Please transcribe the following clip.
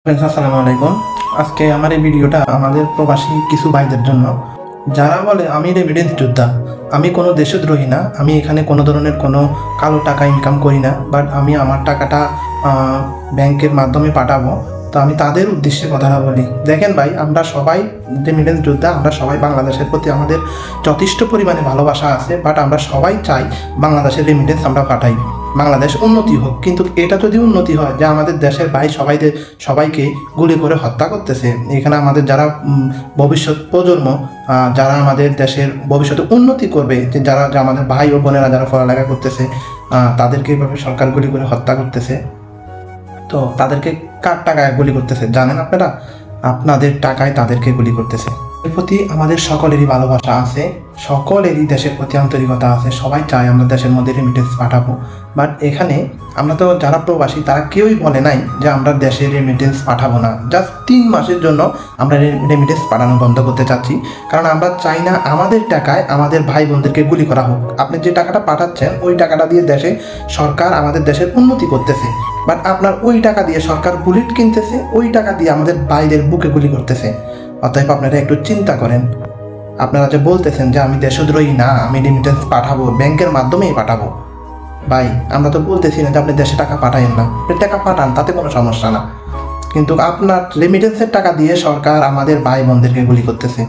Friends আসসালামু আলাইকুম। আজকে আমার এই ভিডিওটা আমাদের প্রবাসী কিছু ভাইদের জন্য, যারা বলে আমি রেমিটেন্স যোদ্ধা, আমি কোনো দেশদ্রোহী না, আমি এখানে কোনো ধরনের কোনো কালো টাকা ইনকাম করি না, বাট আমি আমার টাকাটা ব্যাংকের মাধ্যমে পাঠাবো। তো আমি তাদের উদ্দেশ্যে কথাটা বলি। দেখেন ভাই, আমরা সবাই রেমিটেন্স যোদ্ধা, আমরা সবাই বাংলাদেশের প্রতি আমাদের যথেষ্ট পরিমাণে ভালোবাসা আছে, বাট আমরা সবাই চাই বাংলাদেশের রেমিটেন্স আমরা পাঠাই, বাংলাদেশ উন্নতি হোক। কিন্তু এটা যদি উন্নতি হয় যে আমাদের দেশের ভাই সবাইকে গুলি করে হত্যা করতেছে, এখানে আমাদের যারা ভবিষ্যৎ প্রজন্ম, যারা আমাদের দেশের ভবিষ্যতে উন্নতি করবে, যে যারা আমাদের ভাই ও বোনেরা যারা পড়ালেখা করতেছে, তাদেরকে এভাবে সরকার গুলি করে হত্যা করতেছে। তো তাদেরকে কার টাকায় গুলি করতেছে জানেন আপনারা? আপনাদের টাকায় তাদেরকে গুলি করতেছে। এর প্রতি আমাদের সকলেরই ভালোবাসা আছে, সকলেরই দেশের প্রতি আন্তরিকতা আছে, সবাই চায় আমরা দেশের মধ্যে রেমিটেন্স পাঠাবো। বাট এখানে আমরা তো যারা প্রবাসী তারা কেউই বলে নাই যে আমরা দেশে রেমিটেন্স পাঠাবো না। জাস্ট 3 মাসের জন্য আমরা রেমিটেন্স পাঠানো বন্ধ করতে চাচ্ছি, কারণ আমরা চাই না আমাদের টাকায় আমাদের ভাই বোনদেরকে গুলি করা হোক। আপনি যে টাকাটা পাঠাচ্ছেন ওই টাকাটা দিয়ে দেশে সরকার আমাদের দেশের উন্নতি করতেছে, বাট আপনার ওই টাকা দিয়ে সরকার বুলেট কিনতেছে, ওই টাকা দিয়ে আমাদের ভাইদের বুকে গুলি করতেছে। অতএব আপনারা একটু চিন্তা করেন। আপনারা যে বলতেছেন যে আমি দেশদ্রোহী না, আমি রেমিটেন্স পাঠাবো, ব্যাংকের মাধ্যমেই পাঠাবো, ভাই আমরা তো বলতেছি না যে আপনি দেশে টাকা পাঠায়েন না, আপনি টাকা পাঠান, তাতে কোনো সমস্যা না। কিন্তু আপনার রেমিটেন্সের টাকা দিয়ে সরকার আমাদের ভাই বোনদেরকে গুলি করতেছে।